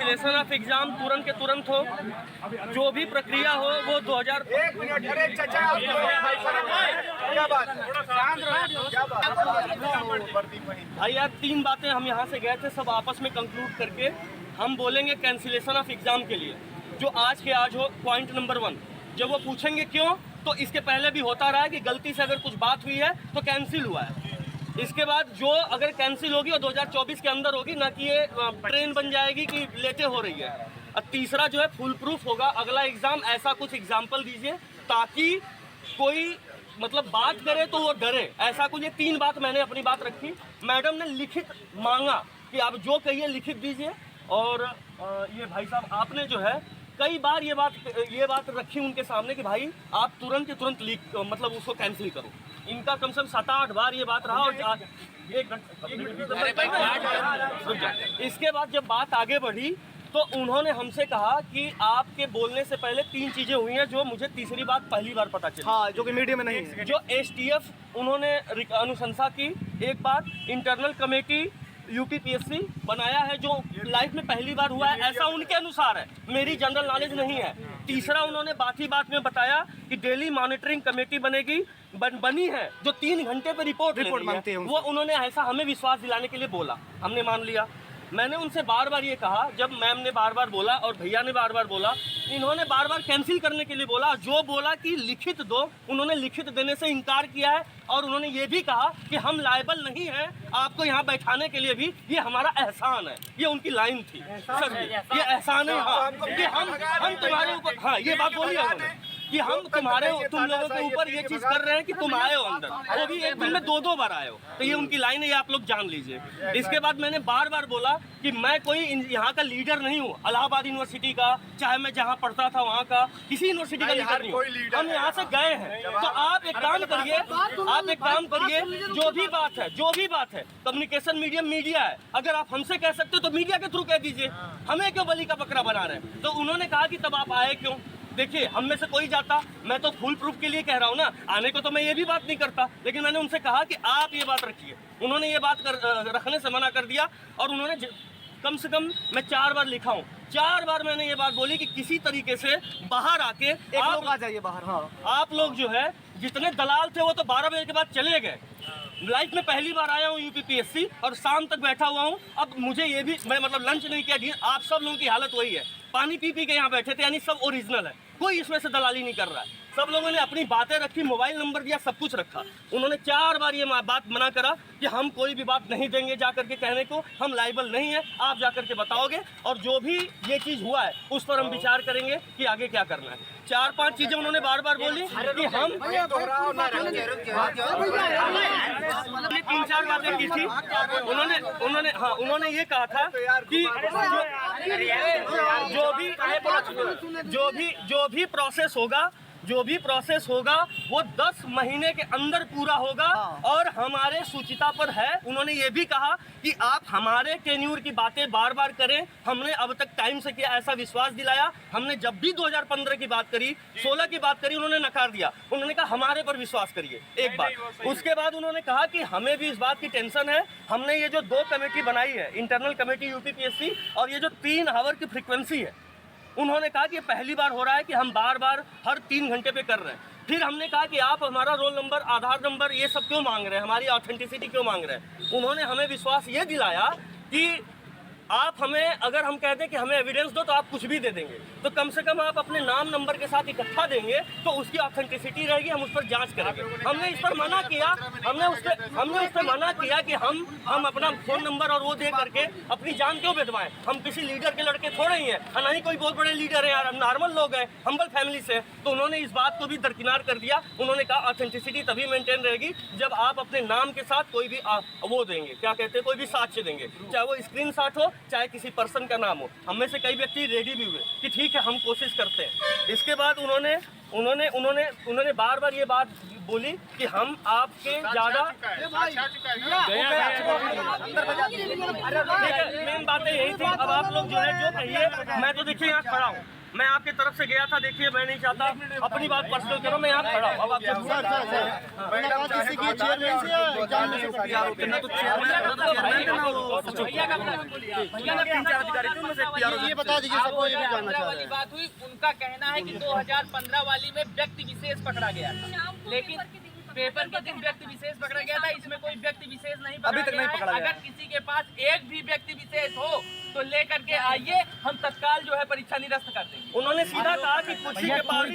Cancellation of exam तुरंत के तुरंत हो, जो भी प्रक्रिया हो वो 2000। भाई यार 3 बातें हम यहाँ से गए थे, सब आपस में कंक्लूड करके हम बोलेंगे कैंसिलेशन ऑफ एग्जाम के लिए जो आज के आज हो। पॉइंट नंबर 1, जब वो पूछेंगे क्यों, तो इसके पहले भी होता रहा है कि गलती से अगर कुछ बात हुई है तो कैंसिल हुआ है। इसके बाद जो अगर कैंसिल होगी वो 2024 के अंदर होगी, ना कि ये ट्रेन बन जाएगी कि लेटे हो रही है। और तीसरा जो है फुल प्रूफ होगा अगला एग्जाम। ऐसा कुछ एग्जाम्पल दीजिए ताकि कोई मतलब बात करे तो वो डरे, ऐसा कुछ। ये 3 बात मैंने अपनी बात रखी। मैडम ने लिखित मांगा कि आप जो कहिए लिखित दीजिए। और ये भाई साहब आपने जो है कई बार ये बात रखी उनके सामने कि भाई आप तुरंत के तुरंत मतलब उसको कैंसिल करो। इनका कम से कम 7-8 बार ये बात रहा। और इसके बाद जब बात आगे बढ़ी तो उन्होंने हमसे कहा कि आपके बोलने से पहले 3 चीजें हुई हैं जो मुझे तीसरी बात पहली बार पता चली। हाँ, जो कि मीडिया में नहीं है। जो एसटीएफ उन्होंने अनुशंसा की, एक बात इंटरनल कमेटी यूपीपीएससी बनाया है जो लाइफ में पहली बार हुआ है, ऐसा उनके अनुसार है, मेरी जनरल नॉलेज नहीं है। तीसरा उन्होंने बात ही बात में बताया कि डेली मॉनिटरिंग कमेटी बनेगी, बनी है जो 3 घंटे पे रिपोर्ट मांगते हैं। वो उन्होंने ऐसा हमें विश्वास दिलाने के लिए बोला, हमने मान लिया। मैंने उनसे बार बार ये कहा, जब मैम ने बार बार बोला और भैया ने बार बार बोला, इन्होंने बार बार कैंसिल करने के लिए बोला। जो बोला कि लिखित दो, उन्होंने लिखित देने से इनकार किया है। और उन्होंने ये भी कहा कि हम लायबल नहीं हैं आपको यहाँ बैठाने के लिए भी, ये हमारा एहसान है। ये उनकी लाइन थी सर, ये एहसान है हाँ, कि हम तुम्हारे ऊपर, हाँ ये बात बोली है उन्होंने कि हम तुम लोगों के ऊपर ये चीज कर रहे हैं कि तुम आए हो अंदर, वो भी एक दिन में 2-2 बार आए हो। तो ये उनकी लाइन है, ये आप लोग जान लीजिए। इसके बाद मैंने बार बार बोला कि मैं कोई यहाँ का लीडर नहीं हूँ, इलाहाबाद यूनिवर्सिटी का, चाहे मैं जहाँ पढ़ता था वहाँ का, किसी यूनिवर्सिटी का लीडर नहीं हूँ। हम यहाँ से गए हैं। तो आप एक काम करिए, जो भी बात है कम्युनिकेशन मीडियम मीडिया है, अगर आप हमसे कह सकते हो तो मीडिया के थ्रू कह दीजिए, हमें क्यों बलि का बकरा बना रहे हैं। तो उन्होंने कहा कि तब आप आए क्यों। देखिए हम में से कोई जाता, मैं तो फुल प्रूफ के लिए कह रहा हूँ ना, आने को तो मैं ये भी बात नहीं करता, लेकिन मैंने उनसे कहा कि आप ये बात रखिए। उन्होंने ये बात रखने से मना कर दिया। और उन्होंने कम से कम मैं 4 बार लिखा हूँ, 4 बार मैंने ये बात बोली कि किसी तरीके से बाहर आके आप आ जाइए बाहर। हाँ, आप लोग जो है जितने दलाल थे वो तो 12 बजे के बाद चले गए। लाइफ में पहली बार आया हूँ यूपीपीएससी और शाम तक बैठा हुआ हूँ। अब मुझे ये भी, मैं मतलब लंच नहीं किया, आप सब लोगों की हालत वही है, पानी पी के यहाँ बैठे थे, यानी सब ओरिजिनल है, कोई इसमें से दलाली नहीं कर रहा है। सब लोगों ने अपनी बातें रखी, मोबाइल नंबर दिया, सब कुछ रखा। उन्होंने 4 बार ये बात मना करा कि हम कोई भी बात नहीं देंगे जाकर के कहने को, हम लायबल नहीं है, आप जाकर के बताओगे और जो भी ये चीज़ हुआ है उस पर हम विचार करेंगे कि आगे क्या करना है। 4-5 चीजें उन्होंने बार बार बोली कि हम 3-4 बातें की थी। उन्होंने ये कहा था कि जो भी प्रोसेस होगा वो 10 महीने के अंदर पूरा होगा। और हमारे सूचिता पर है। उन्होंने ये भी कहा कि आप हमारे टेन्यूर की बातें बार बार करें, हमने अब तक टाइम से किया, ऐसा विश्वास दिलाया। हमने जब भी 2015 की बात करी, 16 की बात करी, उन्होंने नकार दिया। उन्होंने कहा हमारे पर विश्वास करिए, एक बात। उसके बाद उन्होंने कहा कि हमें भी इस बात की टेंशन है, हमने ये जो 2 कमेटी बनाई है, इंटरनल कमेटी यूपीपीएससी और ये जो 3 आवर की फ्रीक्वेंसी है, उन्होंने कहा कि पहली बार हो रहा है कि हम बार बार हर 3 घंटे पे कर रहे हैं। फिर हमने कहा कि आप हमारा रोल नंबर, आधार नंबर, ये सब क्यों मांग रहे हैं, हमारी ऑथेंटिसिटी क्यों मांग रहे हैं। उन्होंने हमें विश्वास ये दिलाया कि आप हमें, अगर हम कहते हैं कि हमें एविडेंस दो तो आप कुछ भी दे देंगे, तो कम से कम आप अपने नाम नंबर के साथ इकट्ठा देंगे तो उसकी ऑथेंटिसिटी रहेगी, हम उस पर जांच करेंगे। हमने इस पर मना किया, हमने उस पर मना किया कि हम अपना फ़ोन नंबर और वो दे करके अपनी जान क्यों बेदवाएं। हम किसी लीडर के लड़के थोड़े ही हैं, ना ही कोई बहुत बड़े लीडर हैं यार, हम नॉर्मल लोग हैं, हम्बल फैमिली से। तो उन्होंने इस बात को भी दरकिनार कर दिया। उन्होंने कहा ऑथेंटिसिटी तभी मेंटेन रहेगी जब आप अपने नाम के साथ कोई भी वो देंगे, क्या कहते हैं, कोई भी साक्ष्य देंगे, चाहे वो स्क्रीनशॉट हो, चाहे किसी पर्सन का नाम हो। हम में से कई व्यक्ति रेडी भी हुए कि ठीक है हम कोशिश करते हैं। इसके बाद उन्होंने बार बार ये बात बोली कि हम आपके ज़्यादा, मेन बातें यही थी। अब आप लोग जो है जो कहिए, मैं तो देखिए यहाँ खड़ा हूँ, मैं आपकी तरफ से गया था, देखिए मैं नहीं चाहता अपनी बात पर्सनल करो, मैं यहाँ खड़ा हूँ। अब आप ये बता दीजिए सबको, ये भी जानना चाह रहे वाली हैं। बात हुई, उनका कहना है कि 2015 वाली में व्यक्ति विशेष पकड़ा गया था, लेकिन पेपर के दिन व्यक्ति विशेष पकड़ा गया था। इसमें कोई व्यक्ति विशेष नहीं पकड़ा गया है। अगर किसी के पास एक भी व्यक्ति विशेष हो तो लेकर के आइए, हम तत्काल जो है परीक्षा निरस्त कर देंगे। उन्होंने सीधा कहा कि कुछ ही के पास